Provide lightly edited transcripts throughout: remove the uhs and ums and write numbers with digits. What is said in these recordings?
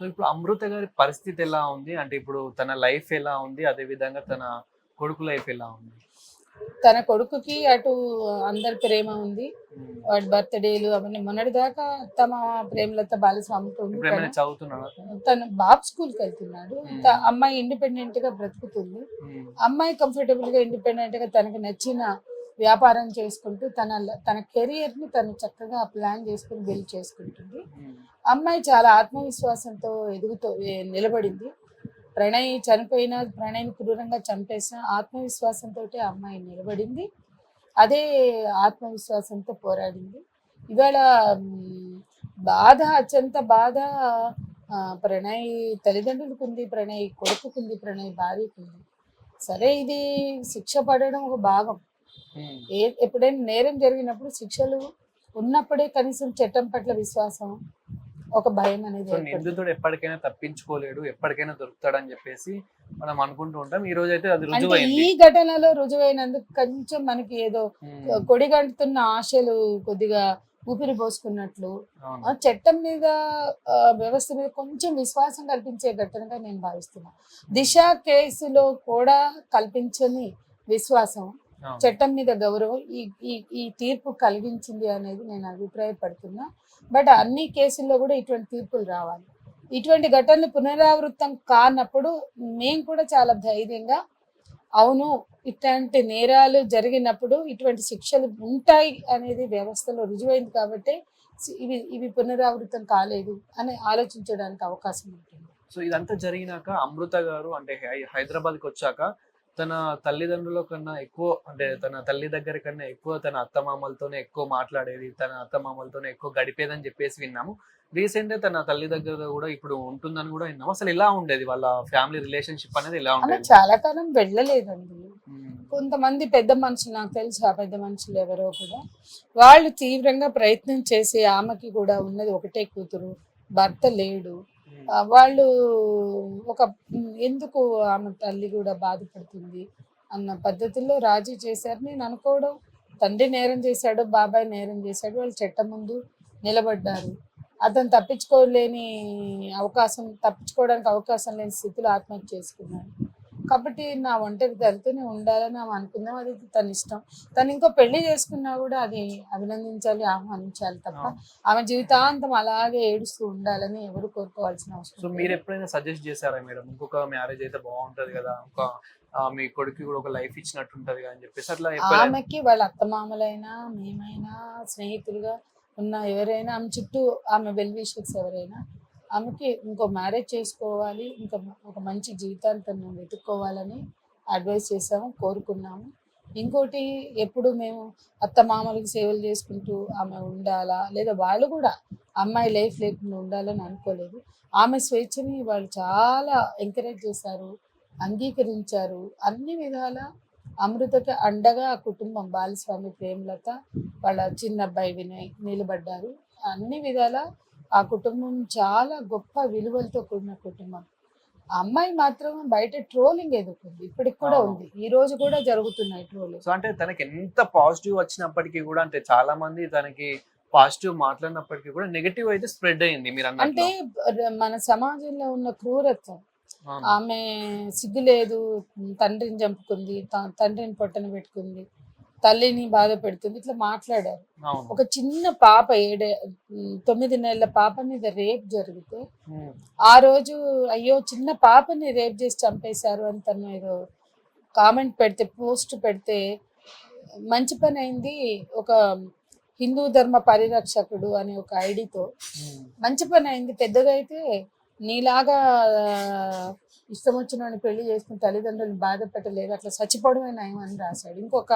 So ఇప్పుడు అమృత గారి పరిస్థితి ఎలా ఉంది? అంటే ఇప్పుడు తన లైఫ్ ఎలా ఉంది? అదే విధంగా తన కొడుకు లైఫ్ ఎలా ఉంది? తన కొడుకుకి అటు అందరి ప్రేమ ఉంది. హ్మ్. వాడి బర్త్‌డేలు అవన్నీ మొన్నటిదాకా తమ ప్రేమలత బాలస్వామితో ఉంది. ఇప్పుడేమైనా చదువుతున్నాడా? తను బాబు స్కూల్‌కెళ్తున్నాడు. హ్మ్. అమ్మాయి ఇండిపెండెంట్‌గా బ్రతుకుతుంది. హ్మ్. అమ్మాయి కంఫర్టబుల్‌గా ఇండిపెండెంట్‌గా తనకి నచ్చిన వ్యాపారం చేసుకుంటూ తన కెరియర్‌ని తను చక్కగా ప్లాన్ చేసుకొని బిల్డ్ చేసుకుంటుంది. హ్మ్. అమ్మాయి చాలా ఆత్మవిశ్వాసంతో నిలబడింది. ప్రణయ్ చనిపోయినా, ప్రణయ్‌ని క్రూరంగా చంపేసినా ఆత్మవిశ్వాసంతోటే ఆ అమ్మాయి నిలబడింది. అదే ఆత్మవిశ్వాసంతో పోరాడింది. ఇవాళ హ్మ్, అత్యంత బాధ ప్రణయ్ తల్లిదండ్రులకుంది, ప్రణయ్ కొడుకుకుంది, ప్రణయ్ భార్యకుంది. సరే ఇది శిక్ష పడడం ఒక భాగం. హ్మ్. ఎప్పుడైనా నేరం జరిగినప్పుడు శిక్షలు ఉన్నప్పుడే కనీసం చట్టం పట్ల విశ్వాసం, ఒక భయం అనేది సో ఏర్పడుతుంది. నిందితుడు ఎప్పటికైనా తప్పించుకోలేడు, ఎప్పటికైనా దొరుకుతాడని జెప్పేసి మనం అనుకుంటూ ఉంటాం. ఈ రోజైతే అది అంటే ఈ రుజువైంది. ఘటనలో రుజువైనందుకు కొంచెం మనకి ఏదో హ్మ్. కొడిగంటుతున్న ఆశలు కొద్దిగా ఊపిరి పోసుకున్నట్లు, అవును. చట్టం మీద వ్యవస్థ మీద కొంచెం విశ్వాసం కల్పించే ఘటనగా నేను భావిస్తున్నా. దిశ కేసులో కూడా కల్పించని విశ్వాసం, అవును. చట్టం మీద గౌరవం ఈ ఈ ఈ తీర్పు కలిగించింది అనేది నేను అభిప్రాయపడుతున్నా. బట్ అన్ని కేసుల్లో కూడా ఇటువంటి తీర్పులు రావాలి. ఇటువంటి ఘటనలు పునరావృతం కానప్పుడు మేము కూడా చాలా ధైర్యంగా, అవును, ఇట్లాంటి నేరాలు జరిగినప్పుడు ఇటువంటి శిక్షలు ఉంటాయి అనేది వ్యవస్థలో రుజువైంది కాబట్టి ఇవి ఇవి పునరావృతం కాలేదు అని ఆలోచించడానికి అవకాశం ఉంటుంది. సో ఇదంతా జరిగినాక అమృత గారు అంటే హైదరాబాద్‌కొచ్చాక తన తల్లిదండ్రుల కన్నా ఎక్కువ అంటే తన తల్లి దగ్గర కన్నా ఎక్కువ తన అత్తమామలతోనే ఎక్కువ మాట్లాడేది. తన అత్తమామలతోనే ఎక్కువ గడిపేదని జెప్పేసి విన్నాము. రీసెంట్‌గా తన తల్లి దగ్గర గూడా ఇప్పుడు ఉంటుందని గూడా విన్నాము. అసలు ఎలా ఉండేది? వాళ్ళ ఫ్యామిలీ రిలేషన్‌షిప్ అనేది ఎలా ఆమె ఉండేది? చాలా కాలం వెళ్ళలేదండి. హ్మ్. కొంతమంది పెద్ద మనుషులు, నాకు తెలుసు ఆ పెద్ద మనుషులు ఎవరో కూడా, వాళ్ళు తీవ్రంగా ప్రయత్నం చేసి, ఆమెకి కూడా ఉన్నది ఒకటే కూతురు, భర్త లేడు. హ్మ్. వాళ్ళు ఒక ఎందుకు ఆమె తల్లి కూడా బాధపడుతుంది అన్న పద్ధతిలో రాజీ చేశారు. నేను అనుకోవడం, తండ్రి నేరం చేశాడు, బాబాయ్ నేరం చేశాడు, వాళ్ళు చట్టం ముందు నిలబడ్డారు. అతను తప్పించుకోవడానికి అవకాశం లేని స్థితిలో ఆత్మహత్య చేసుకున్నాడు. కాబట్టి నా ఒంటరి దారితోనే ఉండాలని ఆమె అనుకుందాం. అది తన ఇష్టం. తను ఇంకో పెళ్లి చేసుకున్నా కూడా అది అభినందించాలి, ఆహ్వానించాలి తప్ప అవును. ఆమె జీవితాంతం అలాగే ఏడుస్తూ ఉండాలని ఎవరు కోరుకోవాల్సిన సో అవసరం లేదు. మీరెప్పుడైనా సజెస్ట్ చేసారా మేడం? ఇంకొక మ్యారేజ్ అయితే బావుంటది గదా! మీ కొడుక్కి గూడా ఒక లైఫ్ ఇచ్చినట్టుంటది గదా! అని జెప్పేసి అట్లా ఎప్పుడైనా ఆమెకి వాళ్ళ అత్తమామలైనా, మేమైనా, స్నేహితులుగా ఉన్న ఎవరైనా, ఆమె చుట్టూ ఆమె వెల్ విషర్స్ ఎవరైనా, ఆమెకి ఇంకో మ్యారేజ్ చేసుకోవాలి, ఇంకా ఒక మంచి జీవితాన్ని తను వెతుక్కోవాలని అడ్వైస్ చేసాము, కోరుకున్నాము. ఇంకోటి, ఎప్పుడు మేము అత్తమామలకి సేవలు చేసుకుంటూ ఆమె ఉండాలా, లేదా వాళ్ళు కూడా అమ్మాయి లైఫ్ లేకుండా ఉండాలని అనుకోలేదు. ఆమె స్వేచ్ఛని వాళ్ళు చాలా ఎంకరేజ్ చేశారు, అంగీకరించారు. అన్ని విధాల అమృతకి అండగా ఆ కుటుంబం, బాలస్వామి, ప్రేమలత, వాళ్ళ చిన్నబ్బాయి వినయ్ నిలబడ్డారు. అన్ని విధాల ఆ కుటుంబం చాలా గొప్ప విలువలతో కూడిన కుటుంబం. ఆ అమ్మాయి మాత్రం బయట ట్రోలింగ్ ఎదుర్కొంది. ఇప్పటికి కూడా అవును. ఉంది. ఈ రోజు కూడా జరుగుతున్నాయి ట్రోలింగ్. సో అంటే తనకెంత పాజిటివ్ వచ్చినప్పటికి గూడా అంటే చాలా మంది తనకి పాజిటివ్ మాట్లాడినప్పటికి గూడా నెగెటివ్ అయితే స్ప్రెడ్ అయింది అంటే మీరన్నట్లు. మన సమాజంలో ఉన్న క్రూరత్వం. అవును. ఆమె సిగ్గు లేదు, తండ్రిని చంపుకుంది, తండ్రిని పొట్టన పెట్టుకుంది, తల్లిని బాధ పెడుతుంది, ఇట్లా మాట్లాడారు. అవును. ఒక చిన్న పాప 9 నెలల పాప మీద రేప్ జరిగితే, హ్మ్. ఆ రోజు అయ్యో చిన్న పాపని రేప్ చేసి చంపేశారు అని తను ఏదో కామెంట్ పెడితే, పోస్ట్ పెడితే, మంచి పని అయింది. ఒక హిందూ ధర్మ పరిరక్షకుడు అనే ఒక ఐడితో హ్మ్. మంచి పని అయింది. పెద్దగా అయితే నీలాగా ఇష్టం వచ్చినోడిని పెళ్లి చేసుకుని తల్లిదండ్రులను బాధ పెట్టలేదు, అట్లా చచ్చిపోవడమే నయం అని రాశాడు. ఇంకొక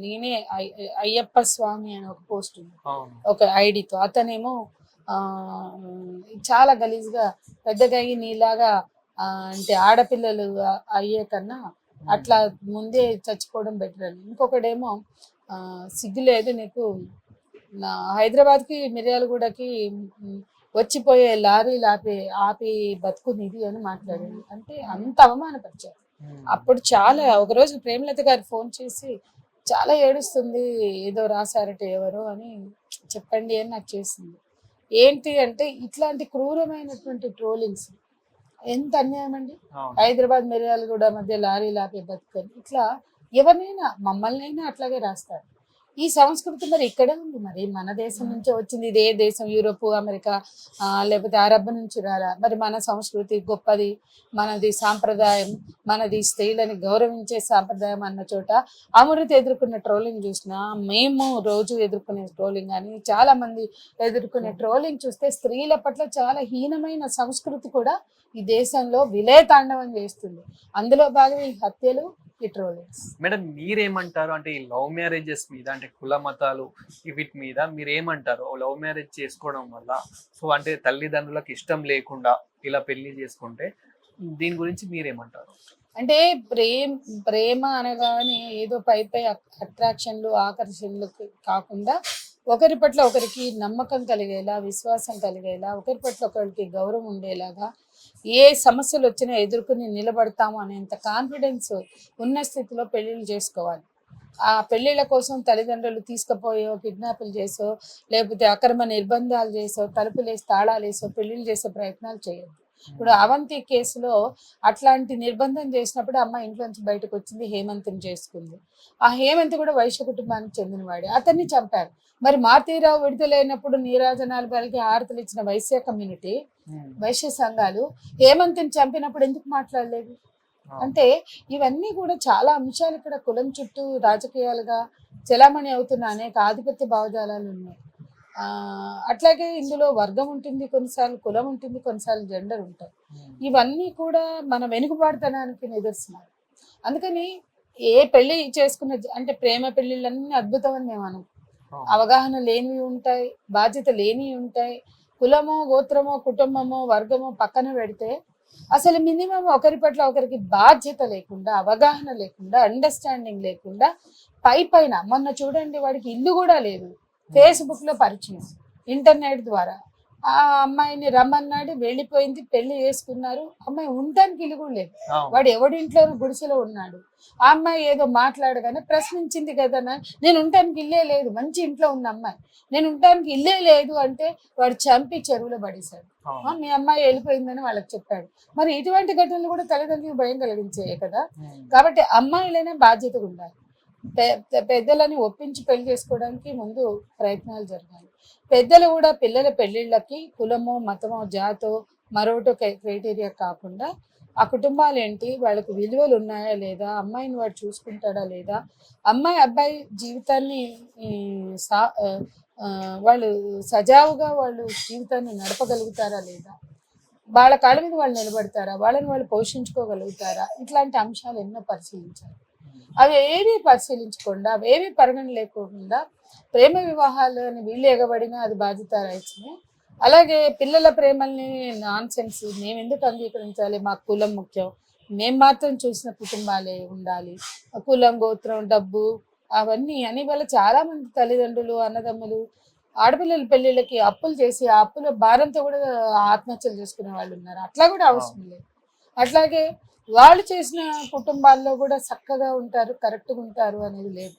నేనే అయ్యప్ప స్వామి అని ఒక పోస్ట్ ఉంది, అవును. ఒక ఐడితో. అతనేమో ఆ, చాలా గలీజ్గా, పెద్దగా అయ్యి నీలాగా అంటే ఆడపిల్లలు అయ్యే కన్నా హ్మ్. అట్లా ముందే చచ్చిపోవడం బెటర్ అని. ఇంకొకడేమో సిగ్గు లేదు నీకు, నా హైదరాబాద్కి మిర్యాలగూడకి వచ్చిపోయే లారీలు ఆపి బతుకు నిధి అని మాట్లాడాడు. అంటే అంత అవమానపరిచారు. హ్మ్. అప్పుడు చాలా, ఒకరోజు ప్రేమలత గారు ఫోన్ చేసి చాలా ఏడుస్తుంది, ఏదో రాశారట ఎవరో అని చెప్పండి అని నాకు చేసింది. ఏంటి అంటే ఇట్లాంటి క్రూరమైనటువంటి ట్రోలింగ్స్ ఎంత అన్యాయం అండి. అవును. హైదరాబాద్ మిర్యాలగూడ మధ్య లారీలు ఆపే బతుకని ఇట్లా ఎవరినైనా మమ్మల్నైనా అట్లాగే రాస్తారు. ఈ సంస్కృతి మరి ఇక్కడే ఉంది. మరి మన దేశం నుంచే వచ్చింది. ఇదే దేశం యూరోప్, అమెరికా లేకపోతే అరబ్ నుంచి రారా? మరి మన సంస్కృతి గొప్పది, మనది సాంప్రదాయం, మనది స్త్రీలని గౌరవించే సాంప్రదాయం అన్న చోట అమృత ఎదుర్కొన్న ట్రోలింగ్ చూసినా, మేము రోజు ఎదుర్కొనే ట్రోలింగ్ కానీ చాలా మంది ఎదుర్కొనే ట్రోలింగ్ చూస్తే స్త్రీల పట్ల చాలా హీనమైన సంస్కృతి కూడా ఈ దేశంలో విలయతాండవం చేస్తుంది. అందులో భాగం ఈ హత్యలు, ఈ ట్రోలింగ్స్. మేడం మీరేమంటారు? అంటే ఈ లవ్ మ్యారేజెస్ మీద, అంటే కుల మతాలు వీటి మీద మీరేమంటారు? లవ్ మ్యారేజ్ చేసుకోవడం వల్ల అంటే తల్లిదండ్రులకు ఇష్టం లేకుండా ఇలా పెళ్లి చేసుకుంటే దీని గురించి మీరేమంటారు? అంటే ప్రేమ అనగానే ఏదో పై అట్రాక్షన్లు, ఆకర్షణలు కాకుండా ఒకరి పట్ల ఒకరికి నమ్మకం కలిగేలా, విశ్వాసం కలిగేలా, ఒకరి పట్ల ఒకరికి గౌరవం ఉండేలాగా, ఏ సమస్యలు వచ్చినా ఎదుర్కొని నిలబడతాము అనేంత కాన్ఫిడెన్స్ ఉన్న స్థితిలో పెళ్ళిళ్ళు చేసుకోవాలి. ఆ పెళ్ళిళ్ళ కోసం తల్లిదండ్రులు తీసుకుపోయో, కిడ్నాపులు చేసో, లేకపోతే అక్రమ నిర్బంధాలు చేసో, తలుపులేసి తాళాలు వేసో పెళ్ళిళ్ళు చేసే ప్రయత్నాలు చేయొద్దు. ఇప్పుడు అవంతి కేసులో అట్లాంటి నిర్బంధం చేసినప్పుడు అమ్మ ఇంట్లో నుంచి బయటకు వచ్చింది, హేమంత్ని చేసుకుంది. ఆ హేమంత్ కూడా వైశ్య కుటుంబానికి చెందినవాడే, అతన్ని చంపారు. మరి మారుతీరావు విడుదలైనప్పుడు నీరాజనాలు పలికి హారతలు ఇచ్చిన వైశ్య కమ్యూనిటీ, వైశ్య సంఘాలు హేమంత్ని చంపినప్పుడు ఎందుకు మాట్లాడలేదు? అంటే ఇవన్నీ కూడా చాలా అంశాలు ఇక్కడ కులం చుట్టూ రాజకీయాలుగా చలామణి అవుతున్న అనేక ఆధిపత్య భావజాలాలు ఉన్నాయి. అట్లాగే ఇందులో వర్గం ఉంటుంది, కొన్నిసార్లు కులం ఉంటుంది, కొన్నిసార్లు జెండర్ ఉంటాయి. ఇవన్నీ కూడా మన వెనుకబాటుతనానికి నిదర్శనాలు. అందుకని ఏ పెళ్లి చేసుకున్న అంటే ప్రేమ పెళ్లిళ్ళన్నీ అద్భుతం అని మేము అనుకో. అవగాహన లేనివి ఉంటాయి, బాధ్యత లేనివి ఉంటాయి. కులమో, గోత్రమో, కుటుంబమో, వర్గమో పక్కన పెడితే అసలు మినిమం ఒకరి పట్ల ఒకరికి బాధ్యత లేకుండా, అవగాహన లేకుండా, అండర్స్టాండింగ్ లేకుండా పైన మొన్న చూడండి, వాడికి ఇల్లు కూడా లేదు, ఫేస్బుక్ లో పరిచయం, ఇంటర్నెట్ ద్వారా ఆ అమ్మాయిని రమ్మన్నాడు, వెళ్ళిపోయింది, పెళ్లి చేసుకున్నారు. అమ్మాయి ఉండటానికి ఇల్లు కూడా లేదు, వాడు ఎవడింట్లోనూ గుడిసెలో ఉన్నాడు. ఆ అమ్మాయి ఏదో మాట్లాడగానే ప్రశ్నించింది కదా, నేను ఉండటానికి ఇల్లే లేదు, మంచి ఇంట్లో ఉన్న అమ్మాయి, నేను ఉండటానికి ఇల్లే లేదు అంటే వాడు చంపి చెరువులో పడేశాడు. మీ అమ్మాయి వెళ్ళిపోయిందని వాళ్ళకి చెప్పాడు. మరి ఇటువంటి ఘటనలు కూడా తల్లిదండ్రులకు భయం కలిగించాయి కదా. కాబట్టి అమ్మాయిలైనా బాధ్యతగా ఉండాలి. పెద్దలని ఒప్పించి పెళ్లి చేసుకోవడానికి ముందు ప్రయత్నాలు జరగాలి. పెద్దలు కూడా పిల్లల పెళ్లిళ్ళకి కులమో, మతమో, జాతో, మరొకటో క్రైటీరియా కాకుండా ఆ కుటుంబాలు ఏంటి, వాళ్ళకి విలువలు ఉన్నాయా లేదా, అమ్మాయిని వాడు చూసుకుంటాడా లేదా, అమ్మాయి అబ్బాయి జీవితాన్ని వాళ్ళు సజావుగా వాళ్ళు జీవితాన్ని నడపగలుగుతారా లేదా, వాళ్ళ కాళ్ళ మీద వాళ్ళు నిలబడతారా, వాళ్ళని వాళ్ళు పోషించుకోగలుగుతారా, ఇట్లాంటి అంశాలు ఎన్నో పరిశీలించాలి. అవి ఏవి పరిశీలించకుండా, అవేవి పరిగణ లేకుండా ప్రేమ వివాహాలు అని వీళ్ళు ఎగబడినా అది బాధ్యత రాయించింది. అలాగే పిల్లల ప్రేమల్ని నాన్ సెన్స్, మేము ఎందుకు అంగీకరించాలి, మాకు కులం ముఖ్యం, మేము మాత్రం చూసిన కుటుంబాలే ఉండాలి, కులం, గోత్రం, డబ్బు అవన్నీ అని వాళ్ళ చాలా మంది తల్లిదండ్రులు, అన్నదమ్ములు ఆడపిల్లల పెళ్ళిళ్ళకి అప్పులు చేసి ఆ అప్పుల భారంతో కూడా ఆత్మహత్యలు చేసుకునే వాళ్ళు ఉన్నారు. అట్లా కూడా అవసరం లేదు. అట్లాగే వాళ్ళు చేసిన కుటుంబాల్లో కూడా చక్కగా ఉంటారు, కరెక్ట్గా ఉంటారు అనేది లేదు.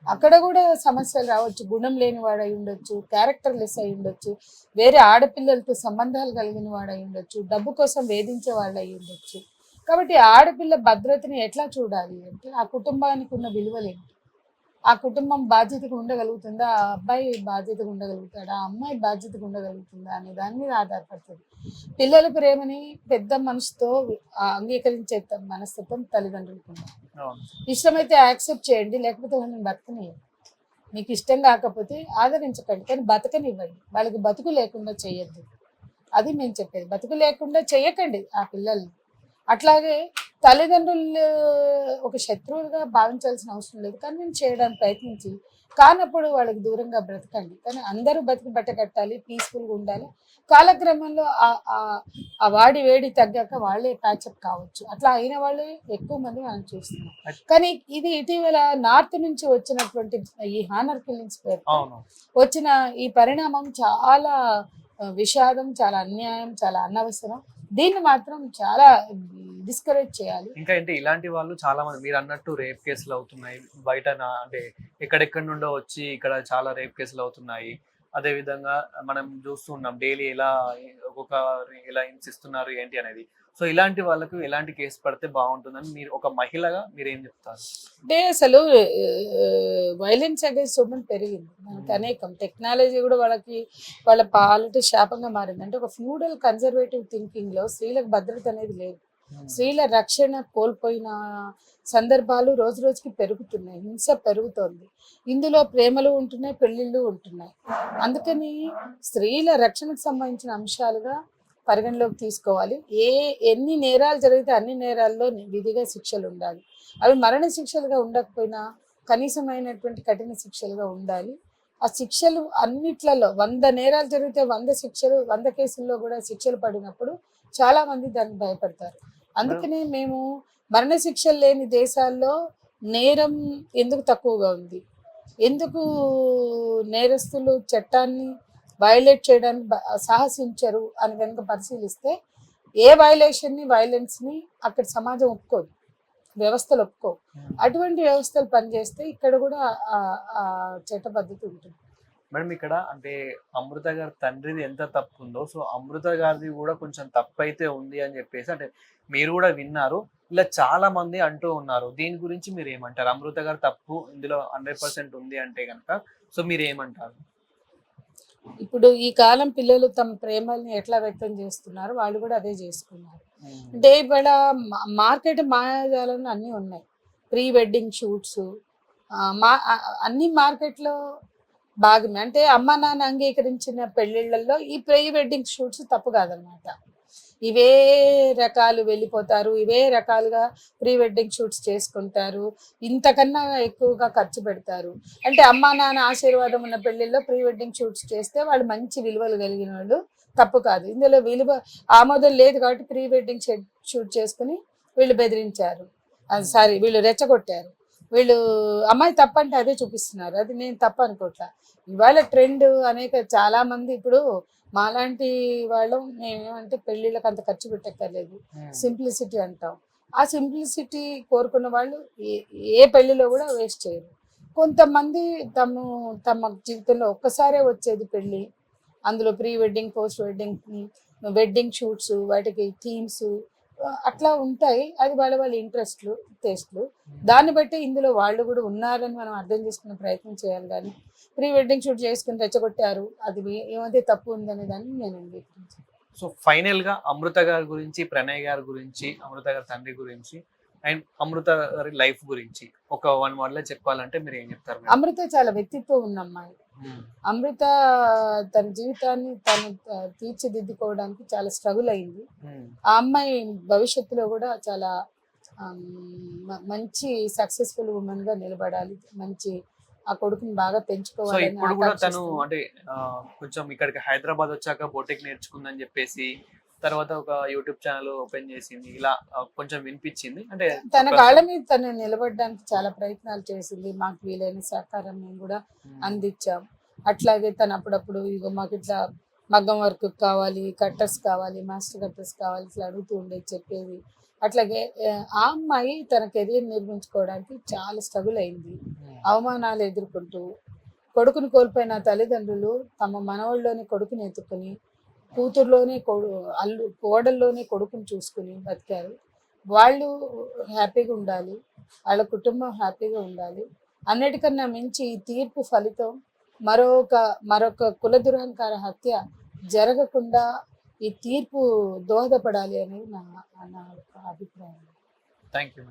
అక్కడ కూడా సమస్యలు రావచ్చు. గుణం లేని వాడు అయి ఉండొచ్చు, క్యారెక్టర్ లెస్ అయి ఉండొచ్చు, వేరే ఆడపిల్లలతో సంబంధాలు కలిగిన వాడు అయి ఉండొచ్చు, డబ్బు కోసం వేధించే వాళ్ళు అయి ఉండొచ్చు. కాబట్టి ఆడపిల్ల భద్రతని ఎట్లా చూడాలి అంటే ఆ కుటుంబానికి ఉన్న విలువలేంటి, ఆ కుటుంబం బాధ్యతగా ఉండగలుగుతుందా, ఆ అబ్బాయి బాధ్యతగా ఉండగలుగుతాడా, ఆ అమ్మాయి బాధ్యతగా ఉండగలుగుతుందా అనే దాని మీద ఆధారపడుతుంది. పిల్లల ప్రేమని పెద్ద మనసుతో అంగీకరించే మనస్తత్వం తల్లిదండ్రులకు ఉండాలి. ఇష్టమైతే యాక్సెప్ట్ చేయండి, లేకపోతే వాళ్ళని బతకనివ్వండి. మీకు ఇష్టం కాకపోతే ఆదరించకండి, కానీ బతకనివ్వండి. వాళ్ళకి బతుకు లేకుండా చేయొద్దు, అది మేము చెప్పేది. బతుకు లేకుండా చేయకండి ఆ పిల్లల్ని. అట్లాగే తల్లిదండ్రులు ఒక శత్రువులుగా భావించాల్సిన అవసరం లేదు, కానీ మేము చేయడానికి ప్రయత్నించి కానప్పుడు వాళ్ళకి దూరంగా బ్రతకండి. కానీ అందరూ బతికి బట్టకట్టాలి, పీస్ఫుల్గా ఉండాలి. కాలక్రమంలో ఆ వాడి వేడి తగ్గాక వాళ్ళే ప్యాచప్ కావచ్చు. అట్లా అయిన వాళ్ళే ఎక్కువ మంది మనం చూస్తున్నాం. కానీ ఇది ఇటీవల నార్త్ నుంచి వచ్చినటువంటి ఈ హానర్ కిల్లింగ్స్ పేరు వచ్చిన ఈ పరిణామం చాలా విషాదం, చాలా అన్యాయం, చాలా అనవసరం. దీన్ని మాత్రం చాలా డిస్కరేజ్ చేయాలి. ఇంకా అంటే ఇలాంటి వాళ్ళు చాలా మంది మీరు అన్నట్టు రేప్ కేసులు అవుతున్నాయి బయట, అంటే ఎక్కడెక్కడి నుండో వచ్చి ఇక్కడ చాలా రేప్ కేసులు అవుతున్నాయి. అదే విధంగా మనం చూస్తూ ఉన్నాం డైలీ ఎలా ఒక్కొక్క ఎలా హింసిస్తున్నారు ఏంటి అనేది. సో ఇలాంటి వాళ్ళకు ఎలాంటి కేసు పడితే బాగుంటుందని మీరు ఒక మహిళగా మీరేం చెప్తారు? అంటే అసలు వైలెన్స్ అగైన్స్ ఉమెన్ పెరిగింది మనకి అనేకం. టెక్నాలజీ కూడా వాళ్ళ పాలిట శాపంగా మారింది. అంటే ఒక ఫ్యూడల్ కన్జర్వేటివ్ థింకింగ్ లో స్త్రీలకు భద్రత అనేది లేదు. స్త్రీల రక్షణ కోల్పోయిన సందర్భాలు రోజు రోజుకి పెరుగుతున్నాయి. హింస పెరుగుతోంది. ఇందులో ప్రేమలు ఉంటున్నాయి, పెళ్ళిళ్ళు ఉంటున్నాయి. అందుకని స్త్రీల రక్షణకు సంబంధించిన అంశాలుగా పరిగణలోకి తీసుకోవాలి. ఎన్ని నేరాలు జరిగితే అన్ని నేరాల్లో విధిగా శిక్షలు ఉండాలి. అవి మరణ శిక్షలుగా ఉండకపోయినా కనీసమైనటువంటి కఠిన శిక్షలుగా ఉండాలి. ఆ శిక్షలు అన్నిట్లలో 100 నేరాలు జరిగితే 100 కేసుల్లో కూడా శిక్షలు పడినప్పుడు చాలా మంది దానికి భయపడతారు. అందుకనే మేము మరణ శిక్షలు లేని దేశాల్లో నేరం ఎందుకు తక్కువగా ఉంది, ఎందుకు నేరస్తులు చట్టాన్ని వైలేట్ చేయడానికి సాహసించరు అని కనుక పరిశీలిస్తే ఏ వైలెన్స్ని అక్కడ సమాజం ఒప్పుకోదు, వ్యవస్థలు ఒప్పుకోవు. అటువంటి వ్యవస్థలు పనిచేస్తే ఇక్కడ కూడా ఆ చట్టబద్ధత ఉంటుంది. మేడం ఇక్కడ అంటే అమృత గారి తండ్రిది ఎంత తప్పు ఉందో, సో అమృత గారిది కూడా కొంచెం తప్పు అయితే ఉంది అని చెప్పేసి అంటే మీరు కూడా విన్నారు. ఇలా చాలా మంది అంటూ ఉన్నారు. దీని గురించి మీరు ఏమంటారు? అమృత గారి తప్పు ఇందులో 100% ఉంది అంటే కనుక సో మీరు ఏమంటారు? ఇప్పుడు ఈ కాలం పిల్లలు తమ ప్రేమల్ని ఎట్లా వ్యక్తం చేస్తున్నారు, వాళ్ళు కూడా అదే చేసుకున్నారు. అంటే ఇక్కడ మార్కెట్ మాయాజాలను అన్నీ ఉన్నాయి. ప్రీ వెడ్డింగ్ షూట్స్ అన్ని మార్కెట్లో భాగమే. అంటే అమ్మ నాన్న అంగీకరించిన పెళ్ళిళ్ళల్లో ఈ ప్రీ వెడ్డింగ్ షూట్స్ తప్పు కాదనమాట. ఇవే రకాలు వెళ్ళిపోతారు, ఇవే రకాలుగా ప్రీ వెడ్డింగ్ షూట్స్ చేసుకుంటారు, ఇంతకన్నా ఎక్కువగా ఖర్చు పెడతారు. అంటే అమ్మా నాన్న ఆశీర్వాదం ఉన్న పెళ్ళిళ్ళలో ప్రీ వెడ్డింగ్ షూట్స్ చేస్తే వాళ్ళు మంచి విలువలు కలిగిన వాళ్ళు, తప్పు కాదు. ఇందులో విలువ ఆమోదం లేదు కాబట్టి ప్రీ వెడ్డింగ్ షూట్ చేసుకుని వీళ్ళు బెదిరించారు, వీళ్ళు రెచ్చగొట్టారు. వీళ్ళు అమ్మాయి తప్పంటే అదే చూపిస్తున్నారు. అది నేను తప్పు అనుకోవట్లా. ఇవాళ ట్రెండ్ చాలా మంది ఇప్పుడు మాలాంటి వాళ్ళం మేమేమంటే పెళ్ళిళ్ళకి అంత ఖర్చు పెట్టక్కర్లేదు, సింప్లిసిటీ అంటాం. ఆ సింప్లిసిటీ కోరుకున్న వాళ్ళు ఏ పెళ్లిలో కూడా వేస్ట్ చేయరు. కొంతమంది తమ జీవితంలో ఒక్కసారే వచ్చేది పెళ్ళి, అందులో pre wedding, post wedding, wedding shoots, వాటికి థీమ్స్ అట్లా ఉంటాయి. అది వాళ్ళ ఇంట్రెస్ట్లు, టేస్ట్లు. దాన్ని బట్టి ఇందులో వాళ్ళు కూడా ఉన్నారని మనం అర్థం చేసుకునే ప్రయత్నం చేయాలి. కానీ ప్రీ వెడ్డింగ్ షూట్ చేసుకుని రెచ్చగొట్టారు, అది ఏమైతే తప్పు ఉందనే దాన్ని నేను అంగీకరించాను. సో ఫైనల్ గా అమృత గారి గురించి, ప్రణయ్ గారి గురించి, అమృత గారి తండ్రి గురించి అండ్ అమృత గారి లైఫ్ గురించి ఒక 1 word లో చెప్పాలంటే మీరు ఏం చెప్తారు? అమృత చాలా వ్యక్తిత్వం ఉన్న అమ్మాయి. అమృత తన జీవితాన్ని తను తీర్చిదిద్దుకోవడానికి చాలా స్ట్రగుల్ అయింది. ఆ అమ్మాయి భవిష్యత్తులో కూడా చాలా మంచి సక్సెస్ఫుల్ ఉమెన్ గా నిలబడాలి, మంచి ఆ కొడుకుని బాగా పెంచుకోవాలి. ఇప్పుడు కూడా తను అంటే కొంచెం ఇక్కడికి హైదరాబాద్ వచ్చాక బోటెక్ నేర్చుకుందని చెప్పేసి తర్వాత ఒక యూట్యూబ్ ఛానల్ ఓపెన్ చేసింది. ఇలా కొంచెం వినిపించింది. అంటే తన కాళ్ళ మీద తను నిలబడడానికి చాలా ప్రయత్నాలు చేసింది. మాకు వీలైన సహకారం మేము కూడా అందించాం. అట్లాగే తను అప్పుడప్పుడు ఇగో మాకు ఇట్లా మగ్గం వర్క్ కావాలి, కట్టర్స్ కావాలి, మాస్టర్ కట్టర్స్ కావాలి, ఇట్లా అడుగుతూ ఉండేది, చెప్పేది. అట్లాగే ఆ అమ్మాయి తన కెరీర్ నిర్మించుకోవడానికి చాలా స్ట్రగుల్ అయింది. అవమానాలు ఎదుర్కొంటూ, కొడుకుని కోల్పోయిన తల్లిదండ్రులు తమ మనవళ్ళలోని కొడుకుని ఎత్తుకుని, కూతుర్లోనే కోడల్లోనే కొడుకుని చూసుకుని బతికారు. వాళ్ళు హ్యాపీగా ఉండాలి, వాళ్ళ కుటుంబం హ్యాపీగా ఉండాలి. అన్నిటికన్నా మించి ఈ తీర్పు ఫలితం మరొక కుల దురహంకార హత్య జరగకుండా ఈ తీర్పు దోహదపడాలి అనేది నా అభిప్రాయం. Thank you.